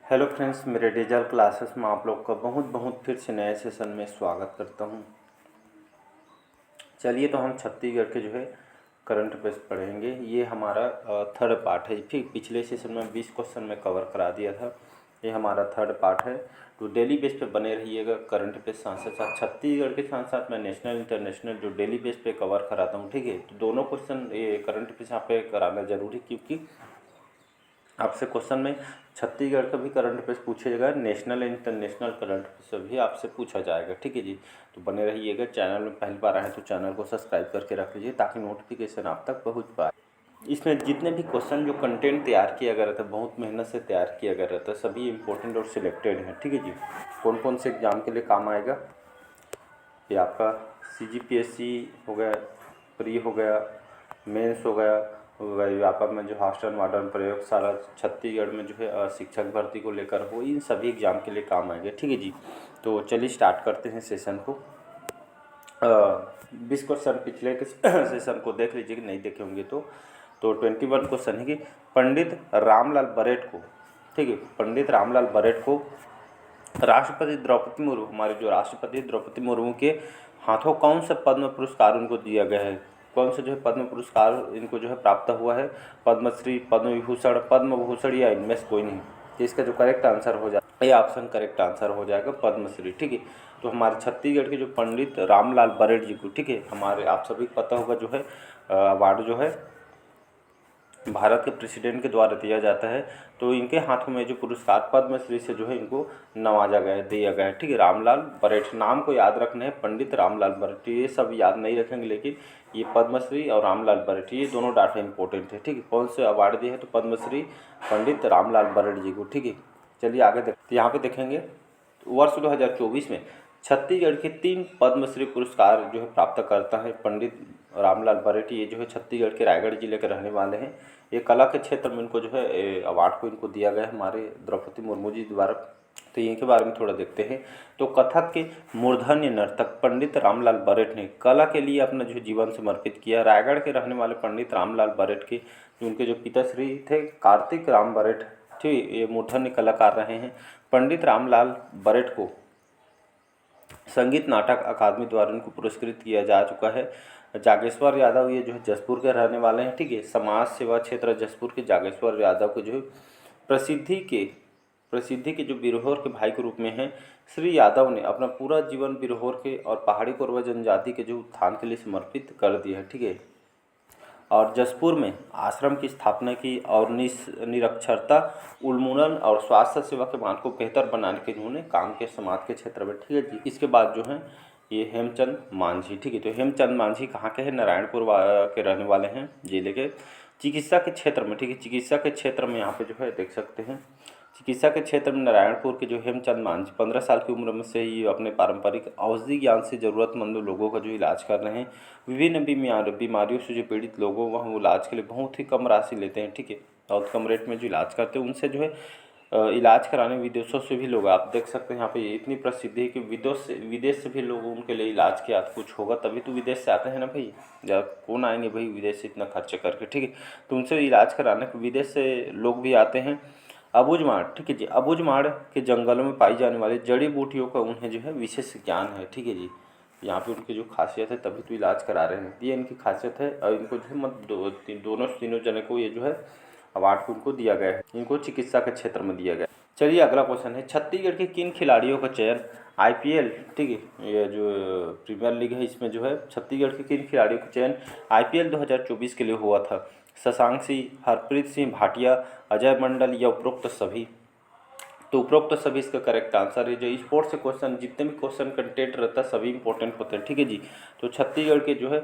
Hello friends, मेरे digital classes में आप लोग का बहुत बहुत फिर से नए सेशन में स्वागत करता हूं। चलिए, तो हम छत्तीसगढ़ के जो है करंट अफेयर्स पढ़ेंगे। ये हमारा थर्ड पार्ट है। फिर पिछले सेशन में 20 क्वेश्चन में कवर करा दिया था। ये हमारा थर्ड पार्ट है। तो डेली बेस पे बने रहिएगा। करंट अफेयर्स साथ साथ छत्तीसगढ़ के साथ साथ मैं नेशनल इंटरनेशनल जो डेली बेस पे कवर कराता हूँ, ठीक है। तो दोनों क्वेश्चन ये करंट अफेयर्स यहाँ पे कराना जरूरी, क्योंकि आपसे क्वेश्चन में छत्तीसगढ़ का भी करंट अफेयर्स पूछा जाएगा, नेशनल इंटरनेशनल करंट अफेयर्स भी आपसे पूछा जाएगा, ठीक है जी। तो बने रहिएगा। चैनल में पहली बार आए तो चैनल को सब्सक्राइब करके रख लीजिए ताकि नोटिफिकेशन आप तक पहुंच पाए। इसमें जितने भी क्वेश्चन जो कंटेंट तैयार किया गया रहता है, बहुत मेहनत से तैयार किया गया रहता है, सभी इंपॉर्टेंट और सिलेक्टेड हैं, ठीक है जी। कौन कौन से एग्जाम के लिए काम आएगा? ये आपका CGPSC हो गया, प्री हो गया, मेंस हो गया, व्यापक में जो हॉस्टल मॉडर्न प्रयोगशाला छत्तीसगढ़ में जो है शिक्षक भर्ती को लेकर हो, इन सभी एग्जाम के लिए काम आएंगे, ठीक है जी। तो चलिए स्टार्ट करते हैं सेशन को। 20 क्वेश्चन पिछले के सेशन को देख लीजिए कि नहीं देखे होंगे तो 21 क्वेश्चन है कि पंडित रामलाल बरेट को, ठीक है, पंडित रामलाल बरेट को राष्ट्रपति द्रौपदी मुर्मू, हमारे जो राष्ट्रपति द्रौपदी मुर्मू के हाथों कौन सा पद्म पुरस्कार उनको दिया गया है? कौन सा जो है पद्म पुरस्कार इनको जो है प्राप्त हुआ है? पद्मश्री, पद्म विभूषण, पद्म भूषण या इनमें से कोई नहीं। तो इसका जो करेक्ट आंसर हो जाएगा, ये ऑप्शन करेक्ट आंसर हो जाएगा पद्मश्री, ठीक है। तो हमारे छत्तीसगढ़ के जो पंडित रामलाल बरेट जी को, ठीक है, हमारे आप सभी को पता होगा जो है अवार्ड जो है भारत के प्रेसिडेंट के द्वारा दिया जाता है। तो इनके हाथों में जो पुरस्कार पद्मश्री से जो है इनको नवाजा गया है, दिया गया है, ठीक है। रामलाल बरेट नाम को याद रखना है, पंडित रामलाल बरेट, ये सब याद नहीं रखेंगे, लेकिन ये पद्मश्री और रामलाल बरेट ये दोनों डाटा इंपॉर्टेंट है, ठीक है। कौन से अवार्ड दिए हैं? तो पद्मश्री पंडित रामलाल बरेट जी को, ठीक है। चलिए आगे देखते, यहाँ पे देखेंगे वर्ष 2024 में छत्तीसगढ़ के 3 पद्मश्री पुरस्कार जो है प्राप्त करता है पंडित रामलाल बरेट। ये जो है छत्तीसगढ़ के रायगढ़ जिले के रहने वाले हैं। ये कला के क्षेत्र में इनको जो है अवार्ड को इनको दिया गया है हमारे द्रौपदी मुर्मू जी द्वारा। तो इनके बारे में थोड़ा देखते हैं। तो कथक के मूर्धन्य नर्तक पंडित रामलाल बरेट ने कला के लिए अपना जो जीवन समर्पित किया। रायगढ़ के रहने वाले पंडित रामलाल बरेट के उनके जो पिताश्री थे कार्तिक राम बरेट, ठीक, ये मूर्धन्य कलाकार रहे हैं। पंडित रामलाल बरेट को संगीत नाटक अकादमी द्वारा इनको पुरस्कृत किया जा चुका है। जागेश्वर यादव ये जो है जसपुर के रहने वाले हैं, ठीक है। समाज सेवा क्षेत्र जसपुर के जागेश्वर यादव को जो है प्रसिद्धि के जो बिरहोर के भाई के रूप में हैं। श्री यादव ने अपना पूरा जीवन बिरहोर के और पहाड़ी कोरवा जनजाति के जो उत्थान के लिए समर्पित कर दिया है, ठीक है। और जसपुर में आश्रम की स्थापना की और निरक्षरता, उन्मूलन और स्वास्थ्य सेवा के मान को बेहतर बनाने के उन्होंने काम के समाज के क्षेत्र में, ठीक है जी। इसके बाद जो है ये हेमचंद मांझी, ठीक है। तो हेमचंद मांझी कहाँ के हैं? नारायणपुर के रहने वाले हैं जिले के। चिकित्सा के क्षेत्र में, ठीक है, चिकित्सा के क्षेत्र में यहाँ पे जो है देख सकते हैं, चिकित्सा के क्षेत्र में नारायणपुर के जो हेमचंद मांझी 15 साल की उम्र में से ही अपने पारंपरिक औषधि ज्ञान से ज़रूरतमंद लोगों का जो इलाज कर रहे हैं। विभिन्न बीमारियों से जो पीड़ित लोगों वह इलाज के लिए बहुत ही कम राशि लेते हैं, ठीक है। बहुत कम रेट में जो इलाज करते हैं उनसे जो है इलाज कराने विदेशों से भी लोग, आप देख सकते हैं यहाँ पे इतनी प्रसिद्धि है कि विदेश से भी लोग उनके लिए इलाज के बाद कुछ होगा तभी तो विदेश से आते हैं ना भाई, जब कौन आएंगे भाई विदेश से इतना खर्च करके, ठीक है। तो उनसे इलाज कराने विदेश से लोग भी आते हैं। अबूझमाड़, ठीक है जी, अबूझमाड़ के जंगलों में पाई जाने वाली जड़ी बूटियों का उन्हें जो है विशेष ज्ञान है, ठीक है जी। यहाँ पे उनकी जो खासियत है तभी तो इलाज करा रहे हैं, ये इनकी खासियत है। और इनको जो है दोनों तीनों जने को ये जो है अवार्ड को उनको दिया गया है, इनको चिकित्सा के क्षेत्र में दिया गया। चलिए अगला क्वेश्चन है, छत्तीसगढ़ के किन खिलाड़ियों का चयन IPL, ठीक है, ये जो प्रीमियर लीग है इसमें जो है छत्तीसगढ़ के किन खिलाड़ियों का चयन IPL 2024 के लिए हुआ था? शशांक सिंह, हरप्रीत सिंह भाटिया, अजय मंडल या उपरोक्त सभी? तो उपरोक्त सभी इसका करेक्ट आंसर है। जो स्पोर्ट्स से क्वेश्चन, जितने भी क्वेश्चन कंटेंट रहता है सभी इंपॉर्टेंट होते हैं, ठीक है जी। तो छत्तीसगढ़ के जो है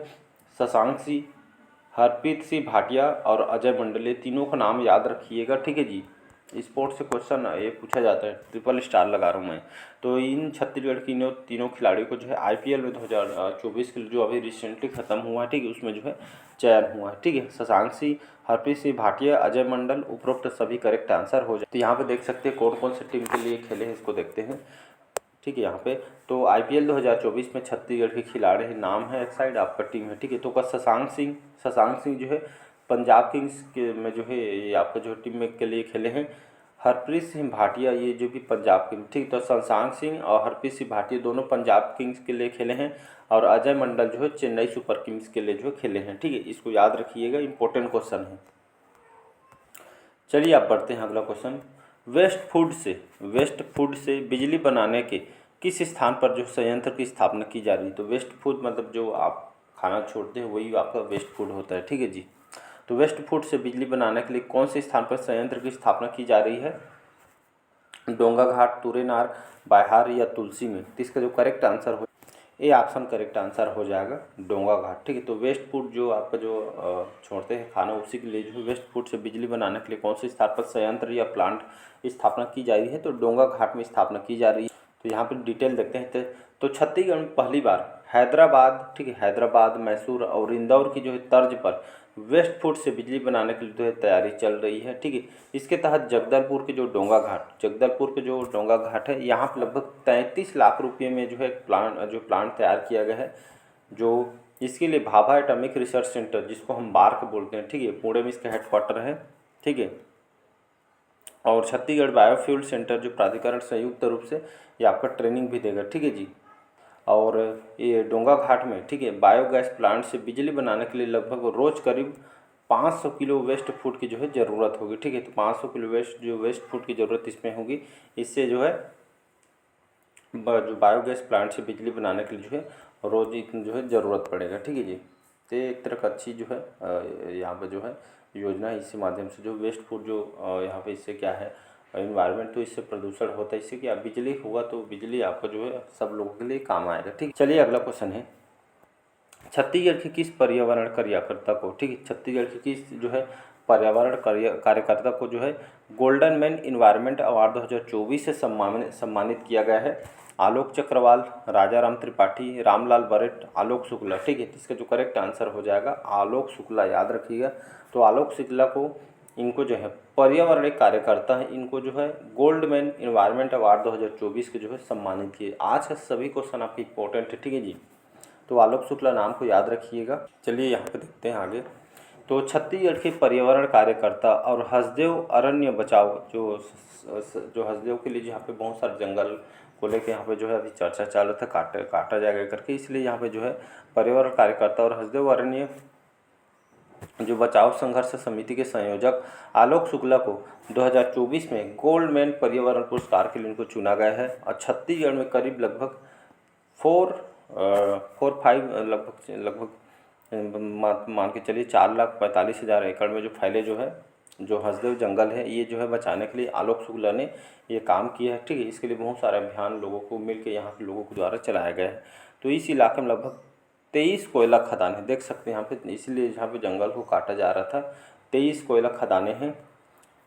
शशांक सिंह, हरप्रीत सिंह भाटिया और अजय मंडल, ये तीनों का नाम याद रखिएगा, ठीक है जी। स्पोर्ट्स से क्वेश्चन ये पूछा जाता है, ट्रिपल स्टार लगा रहा हूँ मैं। तो इन छत्तीसगढ़ की तीनों खिलाड़ियों को जो है IPL में 2024 के लिए जो अभी रिसेंटली खत्म हुआ है, ठीक है, उसमें जो है चयन हुआ है, ठीक है। शशांक सिंह, हरप्रीत सिंह भाटिया, अजय मंडल, उपरोक्त सभी करेक्ट आंसर हो जाए। तो यहाँ पे देख सकते हैं कौन कौन से टीम के लिए खेले हैं, इसको देखते हैं, ठीक है। यहाँ पे तो IPL 2024 में छत्तीसगढ़ के खिलाड़ी हैं, नाम है एक साइड, आपका टीम है, ठीक है। तो का शशांक सिंह जो है पंजाब किंग्स के में जो है ये आपका जो टीम में के लिए खेले हैं। हरप्रीत सिंह भाटिया ये जो भी पंजाब के, ठीक, तो शशांक सिंह और हरप्रीत सिंह भाटिया दोनों पंजाब किंग्स के लिए खेले हैं और अजय मंडल जो है चेन्नई सुपर किंग्स के लिए जो है खेले हैं, ठीक है। इसको याद रखिएगा, इंपॉर्टेंट क्वेश्चन है। चलिए आप बढ़ते हैं अगला क्वेश्चन। वेस्ट फूड से बिजली बनाने के किस स्थान पर जो संयंत्र की स्थापना की जा रही है? तो वेस्ट फूड मतलब जो आप खाना छोड़ते हैं वही आपका वेस्ट फूड होता है, ठीक है जी। तो वेस्ट फूड से बिजली बनाने के लिए कौन से स्थान पर संयंत्र की स्थापना की जा रही है? डोंगा घाट, तुरेनार, बाहार या तुलसी में? तो इसका जो करेक्ट आंसर हो, ए ऑप्शन करेक्ट आंसर हो जाएगा डोंगा घाट, ठीक है। तो वेस्ट फूड जो आपका जो छोड़ते हैं खाना, उसी के लिए जो है वेस्ट फूड से बिजली बनाने के लिए कौन से स्थान पर संयंत्र या प्लांट स्थापना की जा रही है? तो डोंगा घाट में स्थापना की जा रही है। तो यहाँ पर डिटेल देखते हैं। तो छत्तीसगढ़ में पहली बार हैदराबाद, ठीक है, हैदराबाद, मैसूर और इंदौर की जो है तर्ज पर वेस्ट फूड से बिजली बनाने के लिए जो है तैयारी चल रही है, ठीक है। इसके तहत जगदलपुर के जो डोंगा घाट है, यहाँ पर लगभग 33 लाख रुपये में जो है प्लांट तैयार किया गया है। जो इसके लिए भाभा एटॉमिक रिसर्च सेंटर, जिसको हम बार्क बोलते हैं, ठीक है, पुणे में इसका हेडक्वार्टर है, ठीक है। और छत्तीसगढ़ बायोफ्यूल सेंटर जो प्राधिकरण संयुक्त रूप से ये आपका ट्रेनिंग भी देगा, ठीक है जी। और ये डोंगा घाट में, ठीक है, बायोगैस प्लांट से बिजली बनाने के लिए लगभग रोज़ करीब 500 किलो वेस्ट फूड की जो है ज़रूरत होगी, ठीक है। तो 500 किलो वेस्ट फूड की ज़रूरत इसमें होगी। इससे जो है जो बायोगैस प्लांट से बिजली बनाने के लिए जो है रोज़ इतनी जो है ज़रूरत पड़ेगा, ठीक है जी। तो एक तरह का अच्छी जो है यहाँ पर जो है योजना है। इसी माध्यम से जो वेस्ट फूड जो यहाँ पे इससे क्या है इन्वायरमेंट, तो इससे प्रदूषण होता है। इससे क्या बिजली होगा तो बिजली आपको जो है सब लोगों के लिए काम आएगा, ठीक। चलिए अगला क्वेश्चन है, छत्तीसगढ़ की किस पर्यावरण कार्यकर्ता को, ठीक है, छत्तीसगढ़ की किस जो है पर्यावरण कार्यकर्ता को जो है गोल्डन मैन इन्वायरमेंट अवार्ड 2024 से सम्मानित किया गया है? आलोक चक्रवाल, राजा राम त्रिपाठी, रामलाल बरेट, आलोक शुक्ला, ठीक है। इसका जो करेक्ट आंसर हो जाएगा आलोक शुक्ला, याद रखिएगा। तो आलोक शुक्ला को, इनको जो है पर्यावरण कार्यकर्ता है, इनको जो है गोल्ड मैन इन्वायरमेंट अवार्ड 2024 के जो है सम्मानित किए। आज का सभी क्वेश्चन आपके इंपॉर्टेंट है, ठीक है जी। तो आलोक शुक्ला नाम को याद रखिएगा। चलिए यहाँ पे देखते हैं आगे। तो छत्तीसगढ़ के पर्यावरण कार्यकर्ता और हसदेव अरण्य बचाओ जो हसदेव के लिए यहाँ पे बहुत सारे जंगल को लेकर यहाँ पे जो है अभी चर्चा चालू था, काटा जाएगा करके, इसलिए यहाँ पे जो है पर्यावरण कार्यकर्ता और हसदेव अरण्य जो बचाव संघर्ष समिति के संयोजक आलोक शुक्ला को 2024 में गोल्ड मैन पर्यावरण पुरस्कार के लिए उनको चुना गया है। और छत्तीसगढ़ में करीब लगभग 4 मान के चलिए 4,45,000 एकड़ में जो फैले जो हसदेव जंगल है, ये जो है बचाने के लिए आलोक शुक्ला ने ये काम किया है, ठीक है। इसके लिए बहुत सारे अभियान लोगों को मिल के यहाँ के लोगों के द्वारा चलाया गया है। तो इस इलाके में लगभग 23 कोयला खदान है, देख सकते हैं यहाँ पे, इसलिए जहाँ पे जंगल को काटा जा रहा था 23 कोयला खदानें हैं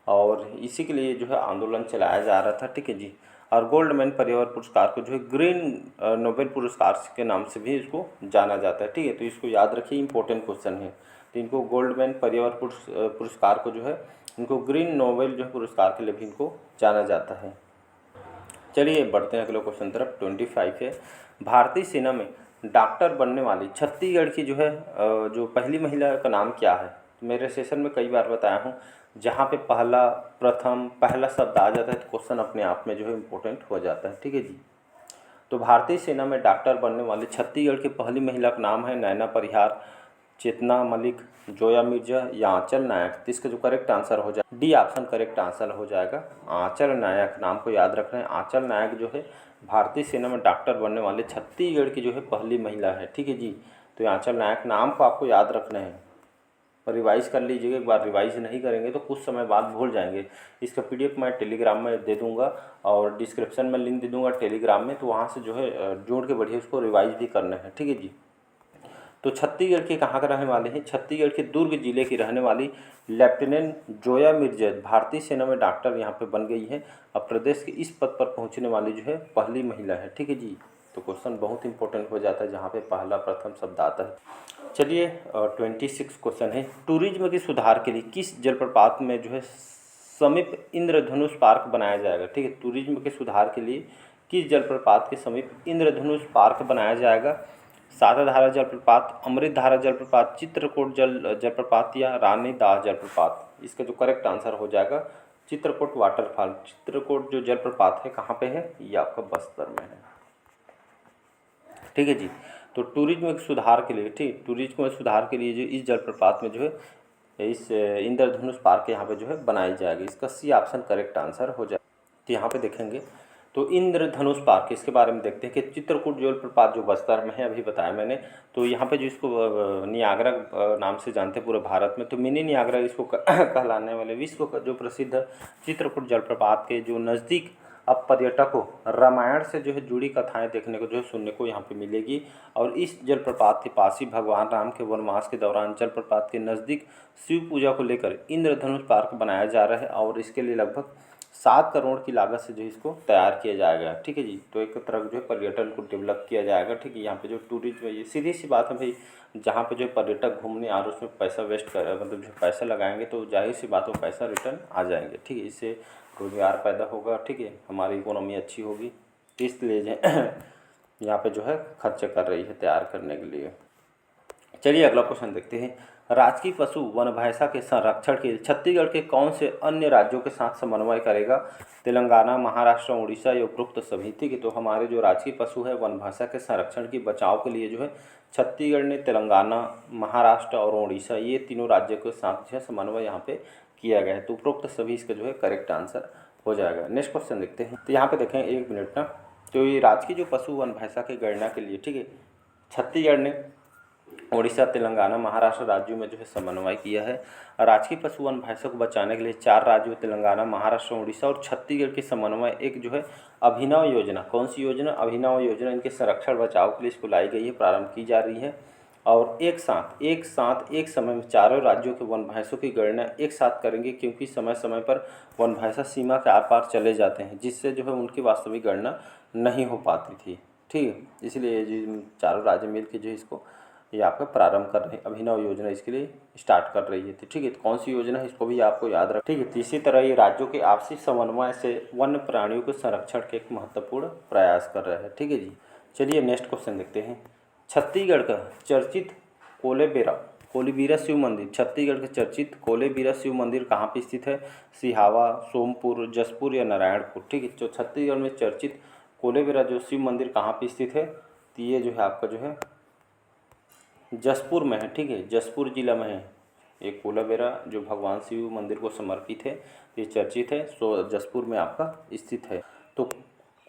और इसी के लिए जो है आंदोलन चलाया जा रहा था, ठीक है जी। और गोल्ड मैन पर्यावरण पुरस्कार को जो है ग्रीन नोबेल पुरस्कार के नाम से भी इसको जाना जाता है, ठीक है। तो इसको याद रखिए, इंपॉर्टेंट क्वेश्चन है। तो इनको गोल्ड मैन पर्यावरण पुरस्कार को जो है इनको ग्रीन नोबेल जो है पुरस्कार के लिए भी इनको जाना जाता है। चलिए बढ़ते हैं अगले क्वेश्चन तरफ। 25 है, भारतीय सेना में डॉक्टर बनने वाली छत्तीसगढ़ की जो है जो पहली महिला का नाम क्या है? मेरे सेशन में कई बार बताया हूँ, जहाँ पे पहला शब्द आ जाता है तो क्वेश्चन अपने आप में जो है इम्पोर्टेंट हो जाता है, ठीक है जी। तो भारतीय सेना में डॉक्टर बनने वाली छत्तीसगढ़ की पहली महिला का नाम है नैना परिहार, चेतना मलिक, जोया मिर्जा या आंचल नायक। तो इसका जो करेक्ट आंसर हो जाए डी ऑप्शन करेक्ट आंसर हो जाएगा आंचल नायक। नाम को याद रखना है, आंचल नायक जो है भारतीय सेना में डॉक्टर बनने वाले छत्तीसगढ़ की जो है पहली महिला है, ठीक है जी। तो आंचल नायक नाम को आपको याद रखना है और रिवाइज़ कर लीजिएगा। एक बार रिवाइज़ नहीं करेंगे तो कुछ समय बाद भूल जाएंगे। इसका PDF मैं टेलीग्राम में दे दूंगा और डिस्क्रिप्शन में लिंक दे दूंगा टेलीग्राम में, तो वहाँ से जो है जोड़ के बढ़िया उसको रिवाइज़ भी करना है, ठीक है जी। तो छत्तीसगढ़ के कहाँ के रहने वाले हैं? छत्तीसगढ़ के दुर्ग जिले की रहने वाली लेफ्टिनेंट जोया मिर्जा भारतीय सेना में डॉक्टर यहाँ पे बन गई है। अब प्रदेश के इस पद पर पहुँचने वाली जो है पहली महिला है, ठीक है जी। तो क्वेश्चन बहुत इंपॉर्टेंट हो जाता है जहाँ पे प्रथम शब्द आता है। चलिए 26 क्वेश्चन है, टूरिज्म के सुधार के लिए किस जलप्रपात में जो है समीप इंद्रधनुष पार्क बनाया जाएगा? ठीक है, टूरिज्म के सुधार के लिए किस जलप्रपात के समीप इंद्रधनुष पार्क बनाया जाएगा? साताधारा जलप्रपात, अमृतधारा जलप्रपात, चित्रकूट जलप्रपात या रानी दाह जलप्रपात? इसका जो करेक्ट आंसर हो जाएगा चित्रकूट वाटरफॉल, चित्रकूट जो जलप्रपात है कहाँ पे है, ये आपका बस्तर में है। ठीक है जी। तो टूरिज्म में सुधार के लिए, ठीक, टूरिज्म में सुधार के लिए जो इस जलप्रपात में जो है इस इंद्रधनुष पार्क यहाँ पे जो है बनाई जाएगी। इसका सी ऑप्शन करेक्ट आंसर हो जाए। तो यहाँ पे देखेंगे तो इंद्रधनुष पार्क, इसके बारे में देखते हैं कि चित्रकूट जलप्रपात जो बस्तर में है, अभी बताया मैंने। तो यहाँ पे जो इसको नियाग्रा नाम से जानते हैं पूरे भारत में, तो मिनी नियाग्रा इसको कहलाने वाले विश्व का जो प्रसिद्ध चित्रकूट जलप्रपात के जो नज़दीक अब पर्यटकों रामायण से जो है जुड़ी कथाएं देखने को जो है सुनने को यहाँ पे मिलेगी। और इस जलप्रपात के पास ही भगवान राम के वनवास के दौरान जलप्रपात के नज़दीक शिव पूजा को लेकर इंद्रधनुष पार्क बनाया जा रहा है और इसके लिए लगभग 7 करोड़ की लागत से जो इसको तैयार किया जाएगा। ठीक है जी। तो एक तरफ जो है पर्यटन को डेवलप किया जाएगा। ठीक है, यहाँ पे जो टूरिज्म है, ये सीधी सी बात है भाई, जहाँ पे जो पर्यटक घूमने आ रहे उसमें पैसा वेस्ट कर मतलब जो पैसा लगाएंगे तो जाहिर सी बात हो पैसा रिटर्न आ जाएंगे। ठीक है, इससे रोजगार पैदा होगा। ठीक है, हमारी इकोनॉमी अच्छी होगी। तो इसलिए यहाँ पे जो है खर्च कर रही है तैयार करने के लिए। चलिए अगला क्वेश्चन देखते हैं। राजकीय पशु वन भैंसा के संरक्षण के लिए छत्तीसगढ़ के कौन से अन्य राज्यों के साथ समन्वय करेगा? तेलंगाना, महाराष्ट्र, उड़ीसा या उपरोक्त सभी। ठीक है, तो हमारे जो राजकीय पशु है वन भैंसा के संरक्षण की बचाव के लिए जो है छत्तीसगढ़ ने तेलंगाना, महाराष्ट्र और उड़ीसा, ये तीनों राज्यों के साथ जो है समन्वय यहाँ पे किया गया है। तो उपरोक्त सभी इसका जो है करेक्ट आंसर हो जाएगा। नेक्स्ट क्वेश्चन देखते हैं। तो यहाँ पे देखें, एक मिनट ना, तो ये राजकीय जो पशु वन भैंसा की गणना के लिए, ठीक है, छत्तीसगढ़ ने उड़ीसा, तेलंगाना, महाराष्ट्र राज्यों में जो है समन्वय किया है। राजकीय पशु वन भैंसों को बचाने के लिए 4 राज्यों तेलंगाना, महाराष्ट्र, उड़ीसा और छत्तीसगढ़ के समन्वय एक जो है अभिनव योजना, कौन सी योजना? अभिनव योजना, इनके संरक्षण बचाव के लिए इसको लाई गई है, प्रारंभ की जा रही है। और एक साथ एक समय में चारों राज्यों के वन भैंसों की गणना एक साथ करेंगे, क्योंकि समय समय पर वन भैंसा सीमा के आर पार चले जाते हैं, जिससे जो है उनकी वास्तविक गणना नहीं हो पाती थी। ठीक है, इसलिए जो चारों राज्य मिल के जो इसको ये आपका प्रारंभ कर रहे हैं, अभिनव योजना इसके लिए स्टार्ट कर रही है। तो ठीक है, तो कौन सी योजना है इसको भी आपको याद रख। ठीक है, तो इसी तरह ये राज्यों के आपसी समन्वय से वन्य प्राणियों के संरक्षण के एक महत्वपूर्ण प्रयास कर रहे हैं। ठीक है जी। चलिए नेक्स्ट क्वेश्चन देखते हैं। छत्तीसगढ़ का चर्चित कोलेबीरा शिव मंदिर, छत्तीसगढ़ के चर्चित कोलेबीरा शिव मंदिर कहाँ पे स्थित है? सिहावा, सोमपुर, जसपुर या नारायणपुर। ठीक है, तो छत्तीसगढ़ में चर्चित कोलेबीरा जो शिव मंदिर कहाँ पे स्थित है? तो ये जो है आपका जो है जसपुर में है। ठीक है, जसपुर जिला में है। ये कोलाबेरा जो भगवान शिव मंदिर को समर्पित है, ये चर्चित है, सो जसपुर में आपका स्थित है। तो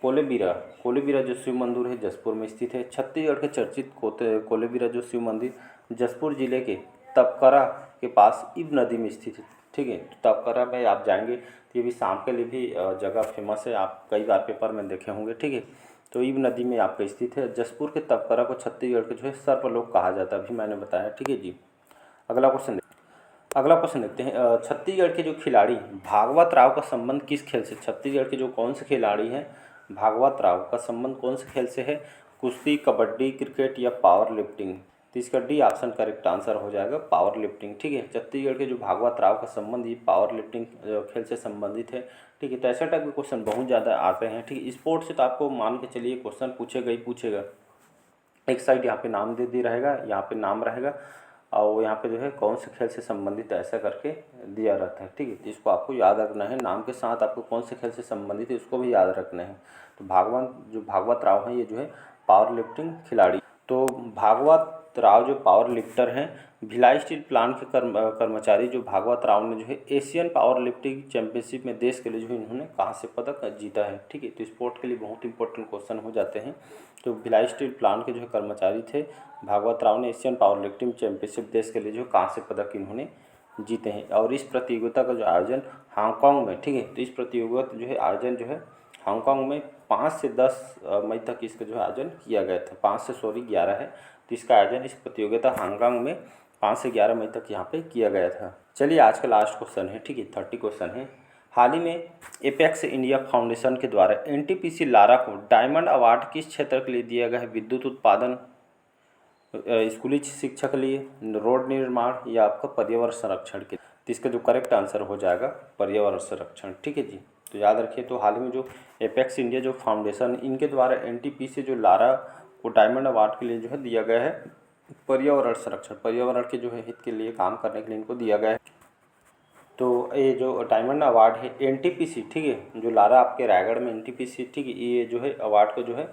कोलेबीरा जो शिव मंदिर है जसपुर में स्थित है। छत्तीसगढ़ के चर्चित कोलेबीरा जो शिव मंदिर जसपुर जिले के तपकरा के पास इब नदी में स्थित है। ठीक है, तो तपकरा में आप जाएंगे तो ये भी शाम के लिए भी जगह फेमस है, आप कई बार पेपर में देखे होंगे। ठीक है, तो इब नदी में आपका स्थित है। जसपुर के तपकरा को छत्तीसगढ़ के जो है सर्पलोक कहा जाता है, अभी मैंने बताया। ठीक है जी। अगला क्वेश्चन देखते हैं। छत्तीसगढ़ के जो खिलाड़ी भागवत राव का संबंध किस खेल से? छत्तीसगढ़ के जो कौन से खिलाड़ी हैं भागवत राव का संबंध कौन से खेल से है? कुश्ती, कबड्डी, क्रिकेट या पावर लिफ्टिंग। तो इसका डी ऑप्शन करेक्ट आंसर हो जाएगा, पावर लिफ्टिंग। ठीक है, छत्तीसगढ़ के जो भागवत राव का संबंध ये पावर लिफ्टिंग खेल से संबंधित है। ठीक है, तो ऐसे टाइप के क्वेश्चन बहुत ज़्यादा आते हैं। ठीक है, स्पोर्ट्स से तो आपको मान के चलिए क्वेश्चन पूछेगा ही पूछेगा। एक साइड यहाँ पे नाम दे दी रहेगा, यहाँ पे नाम रहेगा और यहाँ पे जो है कौन से खेल से संबंधित ऐसा करके दिया रहता है। ठीक है, तो इसको आपको याद रखना है, नाम के साथ आपको कौन से खेल से संबंधित है उसको भी याद रखना है। तो भागवत राव हैं ये जो है पावर लिफ्टिंग खिलाड़ी। तो भागवत राव जो पावर लिफ्टर हैं, भिलाई स्टील प्लांट के कर्मचारी जो भागवत राव ने जो है एशियन पावर लिफ्टिंग चैंपियनशिप में देश के लिए जो है इन्होंने कांस्य पदक जीता है। ठीक है, तो स्पोर्ट के लिए बहुत इंपॉर्टेंट क्वेश्चन हो जाते हैं। तो भिलाई स्टील प्लांट के जो है कर्मचारी थे भागवत राव ने एशियन पावर लिफ्टिंग चैंपियनशिप देश के लिए जो कांस्य पदक इन्होंने जीते हैं। और इस प्रतियोगिता का जो आयोजन हांगकांग में, ठीक है, तो इस प्रतियोगिता जो है आयोजन जो है हांगकांग में 5 से 10 मई तक इसका जो है आयोजन किया गया था। 5 से 11 है, तो इसका आयोजन इस प्रतियोगिता हांगकांग में 5 से 11 मई तक यहाँ पे किया गया था। चलिए आज का लास्ट क्वेश्चन है। ठीक है, 30 क्वेश्चन है। हाल ही में एपेक्स इंडिया फाउंडेशन के द्वारा एनटीपीसी लारा को डायमंड अवार्ड किस क्षेत्र के लिए दिया गया है? विद्युत उत्पादन, स्कूली शिक्षा के लिए, रोड निर्माण या आपका पर्यावरण संरक्षण के? तो इसका जो करेक्ट आंसर हो जाएगा पर्यावरण संरक्षण। ठीक है जी, तो याद रखिए। तो हाल ही में जो एपेक्स इंडिया जो फाउंडेशन इनके द्वारा एनटीपीसी जो लारा को डायमंड अवार्ड के लिए जो है दिया गया है पर्यावरण संरक्षण, पर्यावरण के जो है हित के लिए काम करने के लिए इनको दिया गया है। तो ये जो डायमंड अवार्ड है एनटीपीसी, ठीक है, जो लारा आपके रायगढ़ में एनटीपीसी, ठीक है, ये जो है अवार्ड को जो है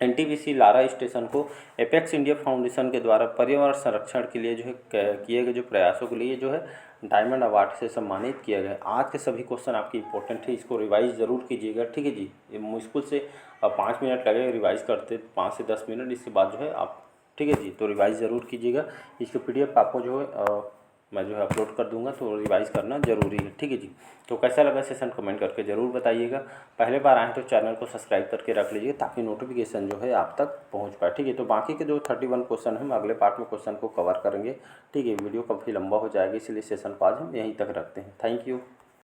एनटीपीसी लारा स्टेशन को एपेक्स इंडिया फाउंडेशन के द्वारा पर्यावरण संरक्षण के लिए जो है किए गए जो प्रयासों के लिए जो है डायमंड अवार्ड से सम्मानित किया गया। आज के सभी क्वेश्चन आपके इंपॉर्टेंट है, इसको रिवाइज ज़रूर कीजिएगा, ठीक है जी। ये मुश्किल से 5 मिनट लगेगा रिवाइज करते, 5 से 10 मिनट, इसके बाद जो है आप, ठीक है जी, तो रिवाइज ज़रूर कीजिएगा। इसके पीडीएफ आपको जो है मैं जो है अपलोड कर दूंगा, तो रिवाइज़ करना ज़रूरी है, ठीक है जी। तो कैसा लगा सेशन कमेंट करके ज़रूर बताइएगा। पहले बार आए तो चैनल को सब्सक्राइब करके रख लीजिए ताकि नोटिफिकेशन जो है आप तक पहुंच पाए, ठीक है। तो बाकी के जो 31 क्वेश्चन हम अगले पार्ट में क्वेश्चन को कवर करेंगे, ठीक है। वीडियो काफ़ी लंबा हो जाएगा, इसलिए सेशन को आज हम यहीं तक रखते हैं। Thank you.